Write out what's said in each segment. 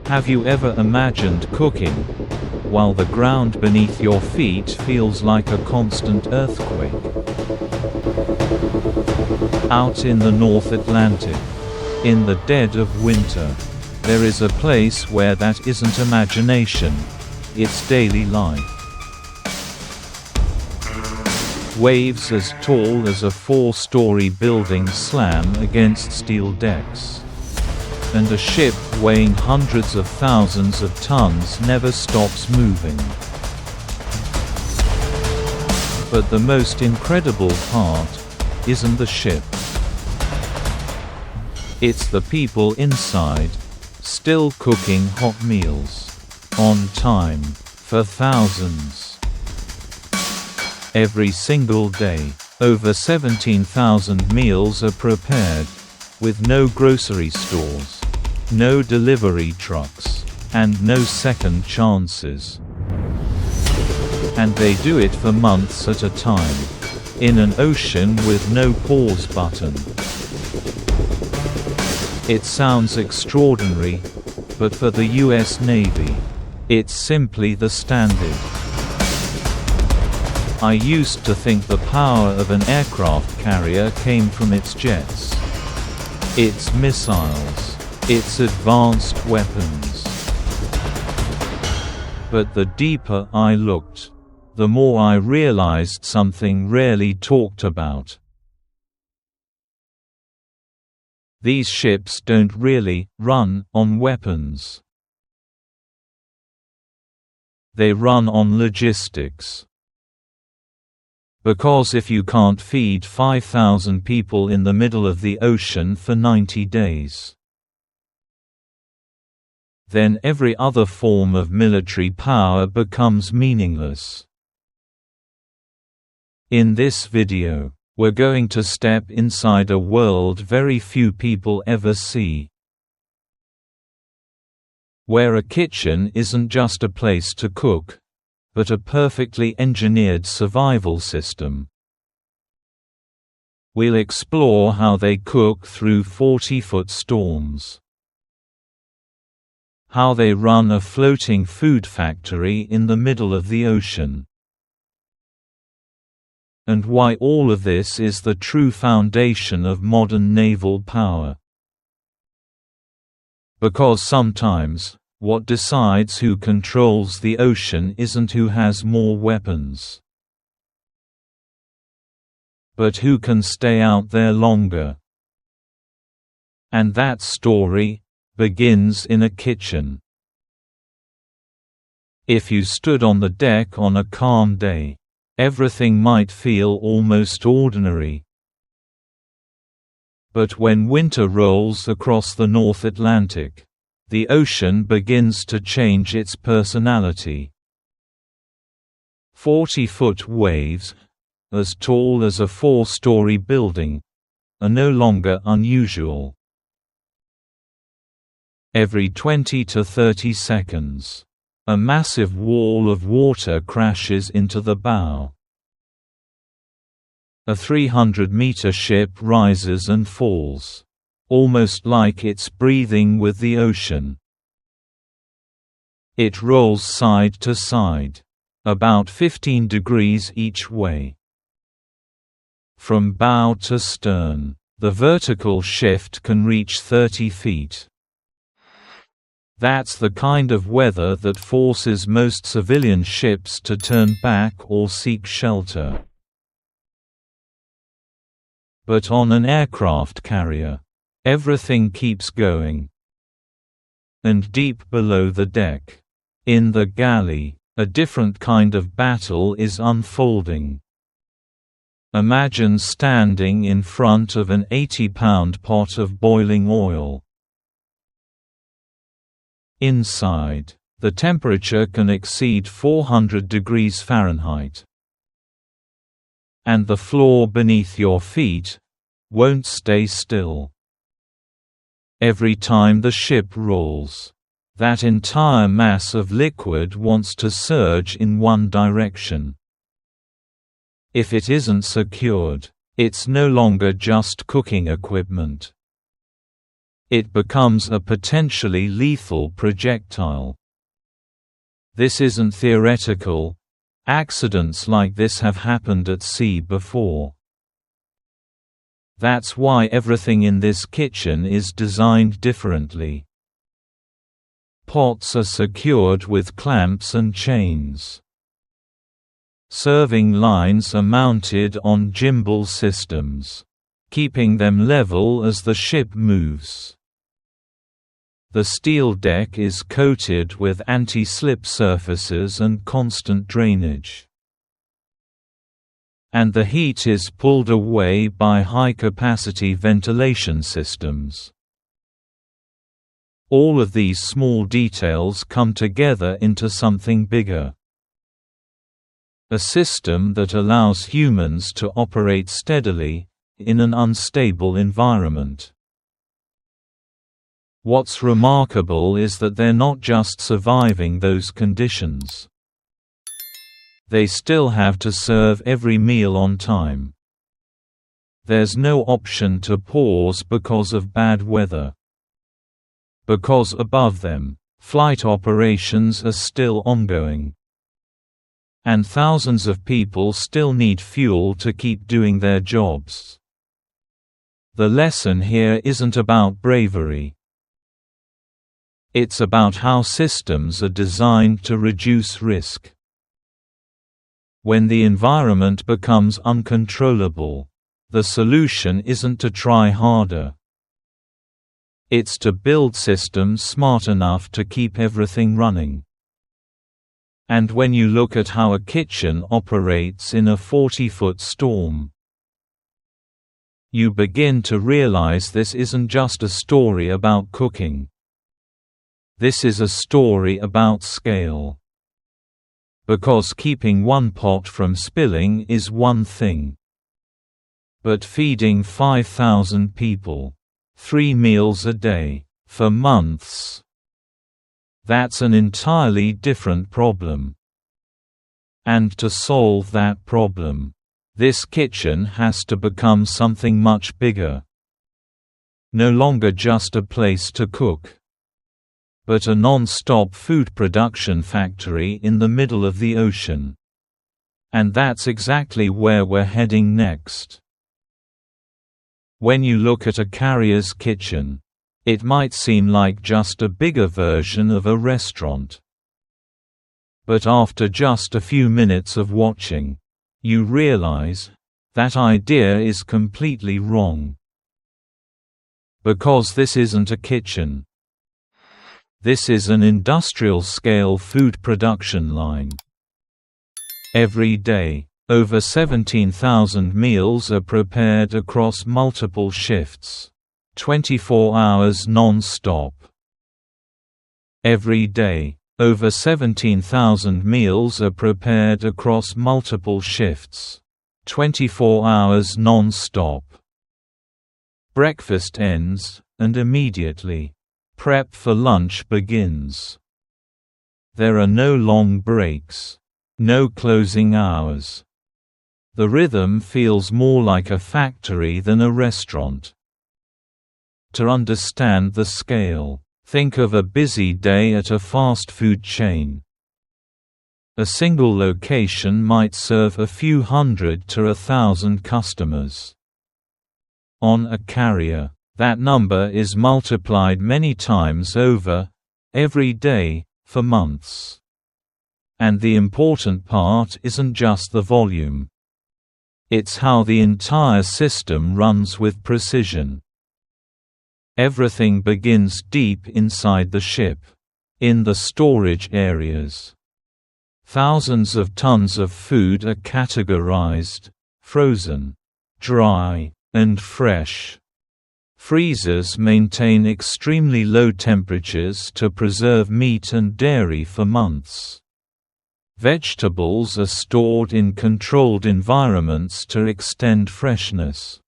Have you ever imagined cooking while the ground beneath your feet feels like a constant earthquake? Out in the North Atlantic, in the dead of winter, there is a place where that isn't imagination, it's daily life. Waves as tall as a 4-story building slam against steel decks. And a ship weighing hundreds of thousands of tons never stops moving. But the most incredible part isn't the ship. It's the people inside, still cooking hot meals, on time, for thousands. Every single day, over 17,000 meals are prepared, with no grocery stores, no delivery trucks, and no second chances. And they do it for months at a time, in an ocean with no pause button. It sounds extraordinary, but for the US Navy, it's simply the standard. I used to think the power of an aircraft carrier came from its jets, its missiles, its advanced weapons. But the deeper I looked, the more I realized something rarely talked about. These ships don't really run on weapons. They run on logistics. Because if you can't feed 5,000 people in the middle of the ocean for 90 days, then every other form of military power becomes meaningless. In this video, we're going to step inside a world very few people ever see, where a kitchen isn't just a place to cook, but a perfectly engineered survival system. We'll explore how they cook through 40-foot storms, how they run a floating food factory in the middle of the ocean, and why all of this is the true foundation of modern naval power. Because sometimes, what decides who controls the ocean isn't who has more weapons, but who can stay out there longer. And that story begins in a kitchen. If you stood on the deck on a calm day, everything might feel almost ordinary. But when winter rolls across the North Atlantic, the ocean begins to change its personality. 40-foot waves, as tall as a 4-story building, are no longer unusual. Every 20 to 30 seconds, a massive wall of water crashes into the bow. A 300-meter ship rises and falls, almost like it's breathing with the ocean. It rolls side to side, about 15 degrees each way. From bow to stern, the vertical shift can reach 30 feet. That's the kind of weather that forces most civilian ships to turn back or seek shelter. But on an aircraft carrier, everything keeps going. And deep below the deck, in the galley, a different kind of battle is unfolding. Imagine standing in front of an 80-pound pot of boiling oil. Inside, the temperature can exceed 400 degrees Fahrenheit. And the floor beneath your feet won't stay still. Every time the ship rolls, that entire mass of liquid wants to surge in one direction. If it isn't secured, it's no longer just cooking equipment. it becomes a potentially lethal projectile. This isn't theoretical. Accidents like this have happened at sea before. That's why everything in this kitchen is designed differently. Pots are secured with clamps and chains. Serving lines are mounted on gimbal systems, keeping them level as the ship moves. The steel deck is coated with anti-slip surfaces and constant drainage. And the heat is pulled away by high-capacity ventilation systems. All of these small details come together into something bigger. A system that allows humans to operate steadily, in an unstable environment. What's remarkable is that they're not just surviving those conditions. They still have to serve every meal on time. There's no option to pause because of bad weather. Because above them, flight operations are still ongoing. And thousands of people still need fuel to keep doing their jobs. The lesson here isn't about bravery. It's about how systems are designed to reduce risk. When the environment becomes uncontrollable, the solution isn't to try harder. It's to build systems smart enough to keep everything running. And when you look at how a kitchen operates in a 40-foot storm, you begin to realize this isn't just a story about cooking. This is a story about scale. Because keeping one pot from spilling is one thing. But feeding 5,000 people, 3 meals a day, for months, that's an entirely different problem. And to solve that problem, this kitchen has to become something much bigger. No longer just a place to cook, but a non-stop food production factory in the middle of the ocean. And that's exactly where we're heading next. When you look at a carrier's kitchen, it might seem like just a bigger version of a restaurant. But after just a few minutes of watching, you realize that idea is completely wrong. Because this isn't a kitchen. This is an industrial-scale food production line. Every day, over 17,000 meals are prepared across multiple shifts, 24 hours non-stop. Every day, over 17,000 meals are prepared across multiple shifts, 24 hours non-stop. Breakfast ends, and immediately, prep for lunch begins. There are no long breaks, no closing hours. The rhythm feels more like a factory than a restaurant. To understand the scale, think of a busy day at a fast food chain. A single location might serve a few hundred to 1,000 customers. On a carrier, that number is multiplied many times over, every day, for months. And the important part isn't just the volume. It's how the entire system runs with precision. Everything begins deep inside the ship, in the storage areas. Thousands of tons of food are categorized, frozen, dry, and fresh. Freezers maintain extremely low temperatures to preserve meat and dairy for months. Vegetables are stored in controlled environments to extend freshness.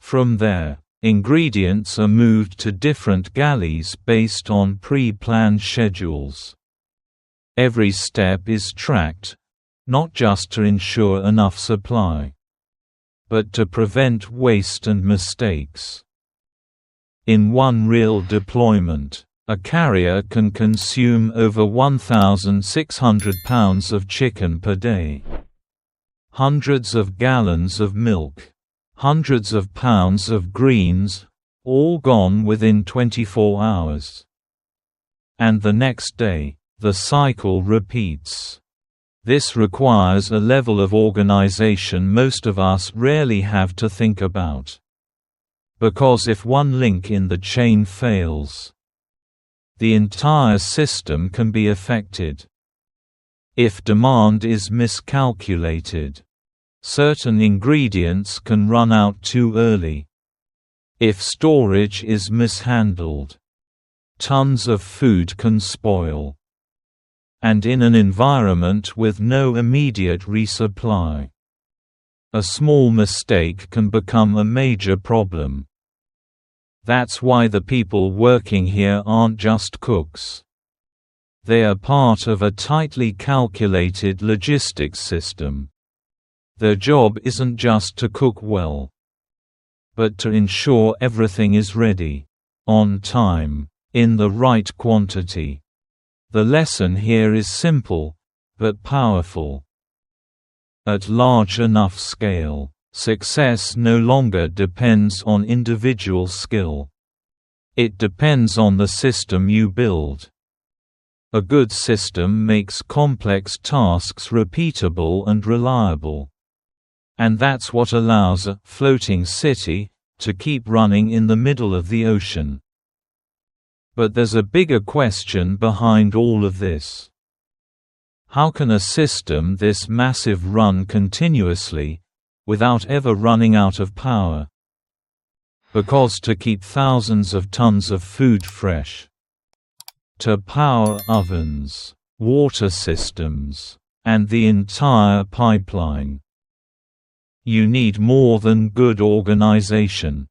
From there, ingredients are moved to different galleys based on pre-planned schedules. Every step is tracked, not just to ensure enough supply, but to prevent waste and mistakes. In one real deployment, a carrier can consume over 1,600 pounds of chicken per day, hundreds of gallons of milk, hundreds of pounds of greens, all gone within 24 hours. And the next day, the cycle repeats. This requires a level of organization most of us rarely have to think about. Because if one link in the chain fails, the entire system can be affected. If demand is miscalculated, certain ingredients can run out too early. If storage is mishandled, tons of food can spoil. And in an environment with no immediate resupply, a small mistake can become a major problem. That's why the people working here aren't just cooks. They are part of a tightly calculated logistics system. Their job isn't just to cook well, but to ensure everything is ready, on time, in the right quantity. The lesson here is simple, but powerful. At large enough scale, success no longer depends on individual skill. It depends on the system you build. A good system makes complex tasks repeatable and reliable. And that's what allows a floating city to keep running in the middle of the ocean. But there's a bigger question behind all of this. How can a system this massive run continuously, without ever running out of power? Because to keep thousands of tons of food fresh, to power ovens, water systems, and the entire pipeline, you need more than good organization.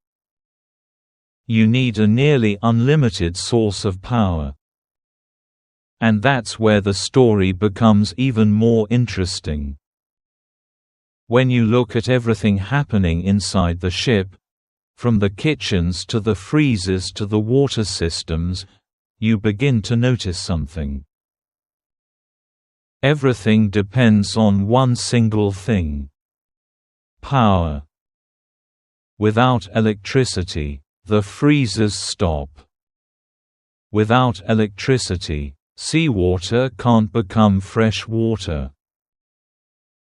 You need a nearly unlimited source of power. And that's where the story becomes even more interesting. When you look at everything happening inside the ship, from the kitchens to the freezers to the water systems, you begin to notice something. Everything depends on one single thing: power. Without electricity, the freezers stop. Without electricity, seawater can't become fresh water.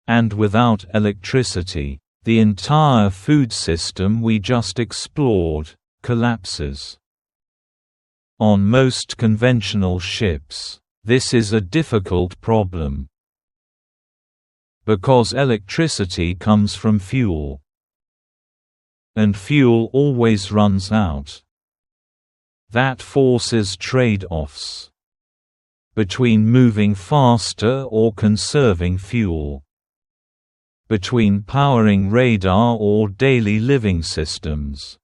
And without electricity, the entire food system we just explored collapses. On most conventional ships, this is a difficult problem. Because electricity comes from fuel. And fuel always runs out. That forces trade-offs between moving faster or conserving fuel, between powering radar or daily living systems.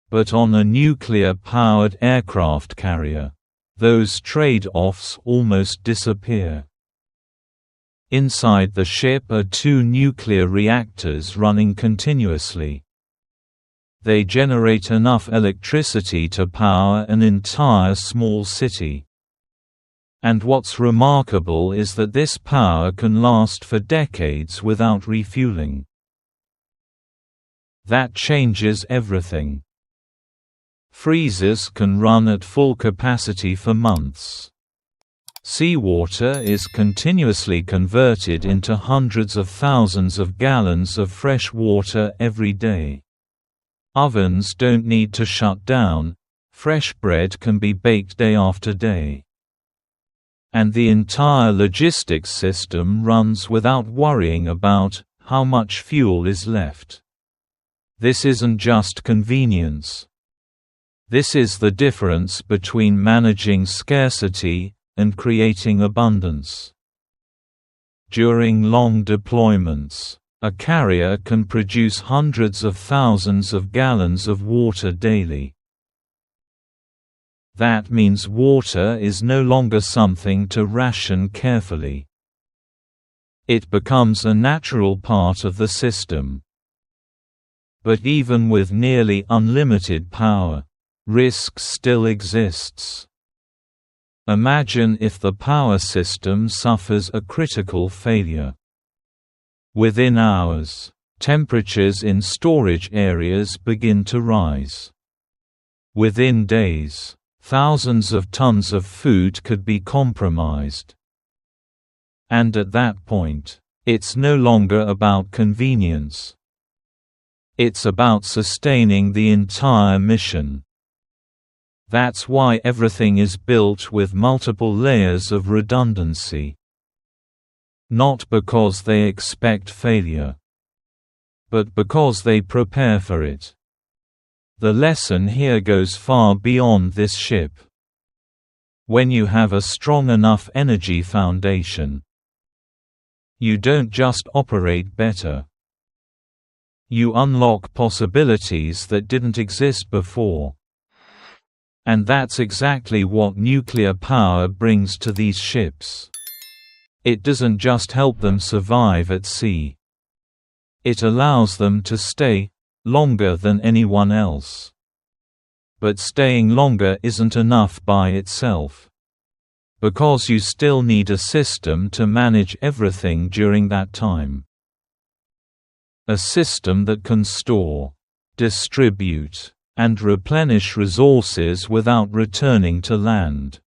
But on a nuclear-powered aircraft carrier, those trade-offs almost disappear. Inside the ship are two nuclear reactors running continuously. They generate enough electricity to power an entire small city. And what's remarkable is that this power can last for decades without refueling. That changes everything. Freezers can run at full capacity for months. Seawater is continuously converted into hundreds of thousands of gallons of fresh water every day. Ovens don't need to shut down, fresh bread can be baked day after day. And the entire logistics system runs without worrying about how much fuel is left. This isn't just convenience. This is the difference between managing scarcity and creating abundance. During long deployments, a carrier can produce hundreds of thousands of gallons of water daily. That means water is no longer something to ration carefully. It becomes a natural part of the system. But even with nearly unlimited power, risk still exists. Imagine if the power system suffers a critical failure. Within hours, temperatures in storage areas begin to rise. Within days, thousands of tons of food could be compromised. And at that point, it's no longer about convenience. It's about sustaining the entire mission. That's why everything is built with multiple layers of redundancy. Not because they expect failure, but because they prepare for it. The lesson here goes far beyond this ship. When you have a strong enough energy foundation, you don't just operate better. You unlock possibilities that didn't exist before. And that's exactly what nuclear power brings to these ships. It doesn't just help them survive at sea. It allows them to stay longer than anyone else. But staying longer isn't enough by itself. Because you still need a system to manage everything during that time. A system that can store, distribute, and replenish resources without returning to land.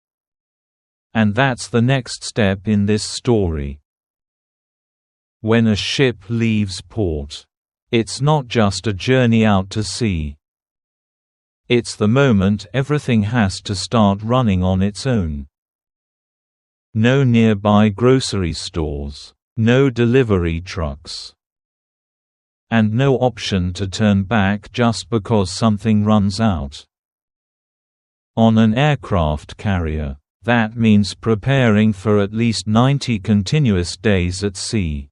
And that's the next step in this story. When a ship leaves port, it's not just a journey out to sea. It's the moment everything has to start running on its own. No nearby grocery stores, no delivery trucks, and no option to turn back just because something runs out. On an aircraft carrier, that means preparing for at least 90 continuous days at sea.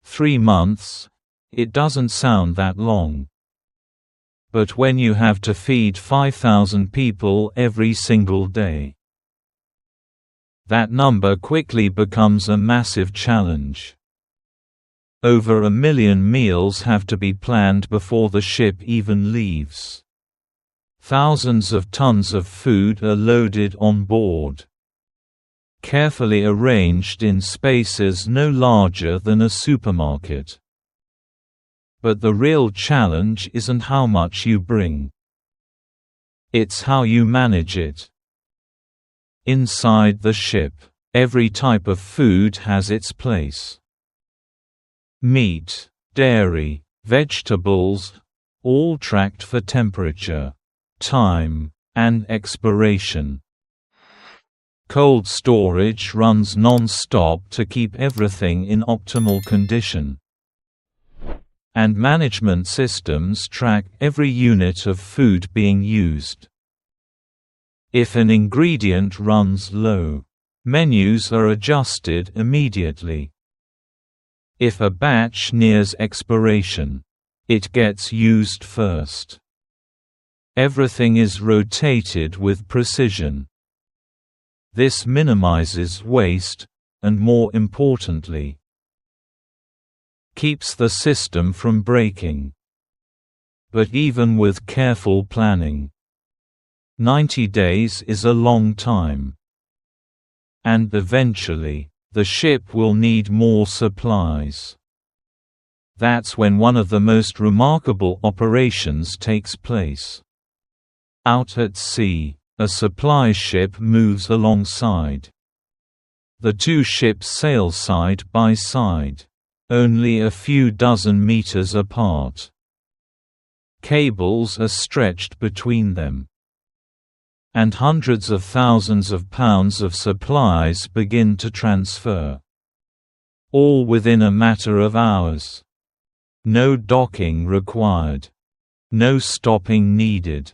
3 months? It doesn't sound that long. But when you have to feed 5,000 people every single day, that number quickly becomes a massive challenge. Over 1 million meals have to be planned before the ship even leaves. Thousands of tons of food are loaded on board, carefully arranged in spaces no larger than a supermarket. But the real challenge isn't how much you bring. It's how you manage it. Inside the ship, every type of food has its place. Meat, dairy, vegetables, all tracked for temperature, time, and expiration. Cold storage runs non-stop to keep everything in optimal condition. And management systems track every unit of food being used. If an ingredient runs low, menus are adjusted immediately. If a batch nears expiration, it gets used first. Everything is rotated with precision. This minimizes waste, and more importantly, keeps the system from breaking. But even with careful planning, 90 days is a long time. And eventually, the ship will need more supplies. That's when one of the most remarkable operations takes place. Out at sea, a supply ship moves alongside. The two ships sail side by side, only a few dozen meters apart. Cables are stretched between them. And hundreds of thousands of pounds of supplies begin to transfer. All within a matter of hours. No docking required. No stopping needed.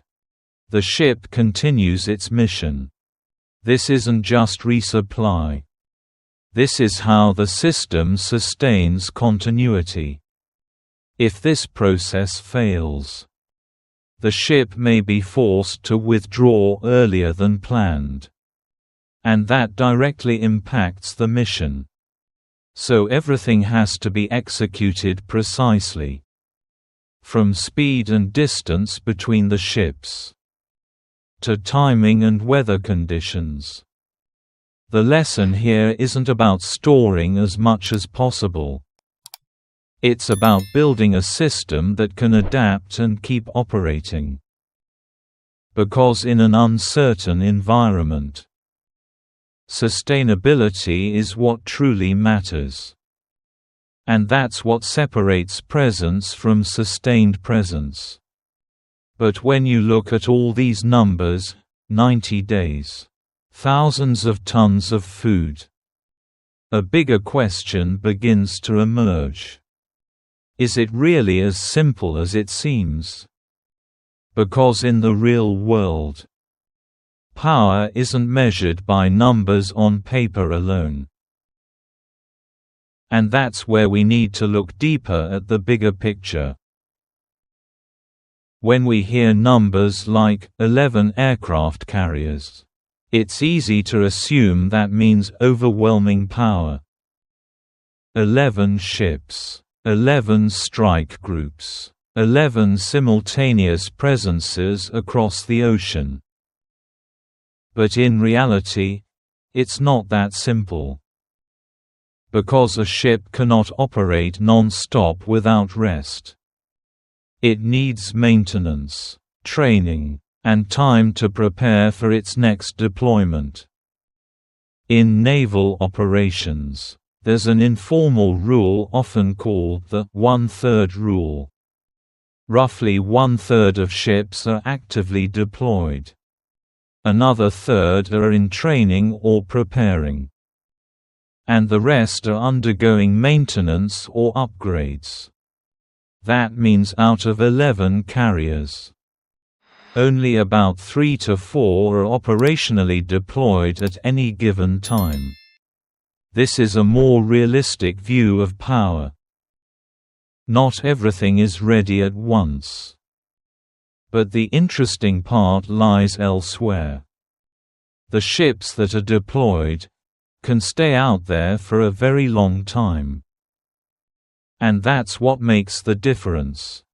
The ship continues its mission. This isn't just resupply. This is how the system sustains continuity. If this process fails, the ship may be forced to withdraw earlier than planned. And that directly impacts the mission. So everything has to be executed precisely. from speed and distance between the ships to timing and weather conditions. The lesson here isn't about storing as much as possible. It's about building a system that can adapt and keep operating. Because in an uncertain environment, sustainability is what truly matters. And that's what separates presence from sustained presence. But when you look at all these numbers, 90 days, thousands of tons of food, a bigger question begins to emerge. Is it really as simple as it seems? Because in the real world, power isn't measured by numbers on paper alone. And that's where we need to look deeper at the bigger picture. When we hear numbers like 11 aircraft carriers, it's easy to assume that means overwhelming power. 11 ships, 11 strike groups, 11 simultaneous presences across the ocean. But in reality, it's not that simple. Because a ship cannot operate non-stop without rest. It needs maintenance, training, and time to prepare for its next deployment. In naval operations, there's an informal rule often called the one-third rule. Roughly one-third of ships are actively deployed. Another third are in training or preparing. And the rest are undergoing maintenance or upgrades. That means out of 11 carriers, only about 3 to 4 are operationally deployed at any given time. This is a more realistic view of power. Not everything is ready at once. But the interesting part lies elsewhere. The ships that are deployed can stay out there for a very long time. And that's what makes the difference.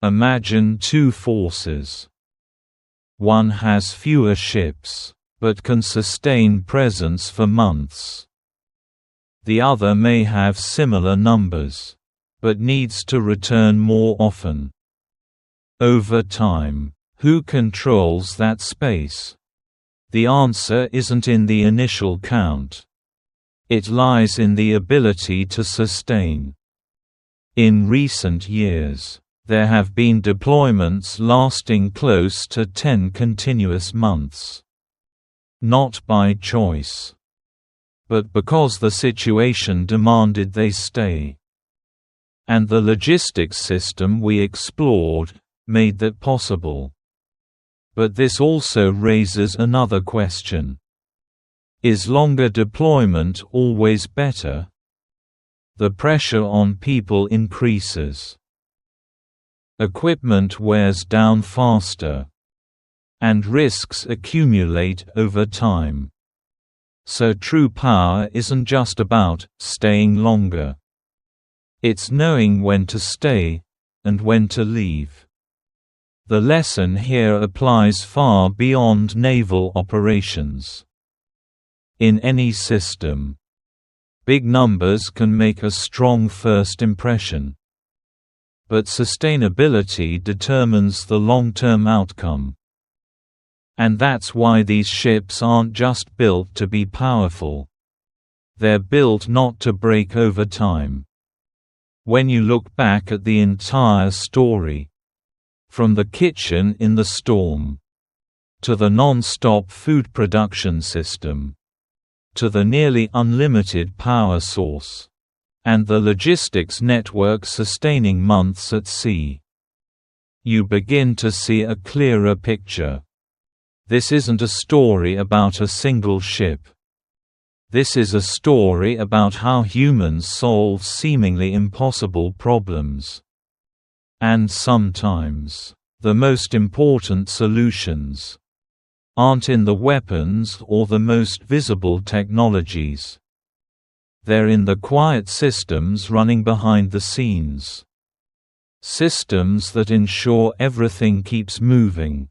Imagine two forces. One has fewer ships, but can sustain presence for months. The other may have similar numbers, but needs to return more often. Over time, who controls that space? The answer isn't in the initial count. It lies in the ability to sustain. In recent years, there have been deployments lasting close to 10 continuous months. Not by choice, but because the situation demanded they stay. And the logistics system we explored made that possible. But this also raises another question. Is longer deployment always better? The pressure on people increases. Equipment wears down faster. And risks accumulate over time. So true power isn't just about staying longer. It's knowing when to stay, and when to leave. The lesson here applies far beyond naval operations. In any system, big numbers can make a strong first impression. But sustainability determines the long-term outcome. And that's why these ships aren't just built to be powerful. They're built not to break over time. When you look back at the entire story, from the kitchen in the storm, to the non-stop food production system, to the nearly unlimited power source, and the logistics network sustaining months at sea, you begin to see a clearer picture. This isn't a story about a single ship. This is a story about how humans solve seemingly impossible problems. And sometimes, the most important solutions aren't in the weapons or the most visible technologies. They're in the quiet systems running behind the scenes. Systems that ensure everything keeps moving,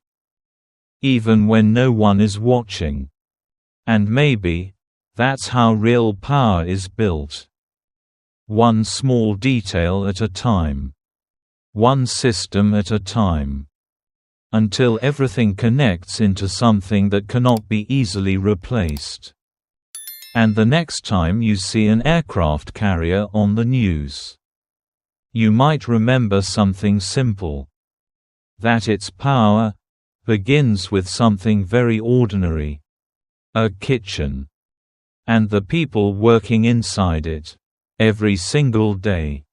even when no one is watching. And maybe that's how real power is built. One small detail at a time. One system at a time. Until everything connects into something that cannot be easily replaced. And the next time you see an aircraft carrier on the news, you might remember something simple. That its power begins with something very ordinary. A kitchen. And the people working inside it. Every single day.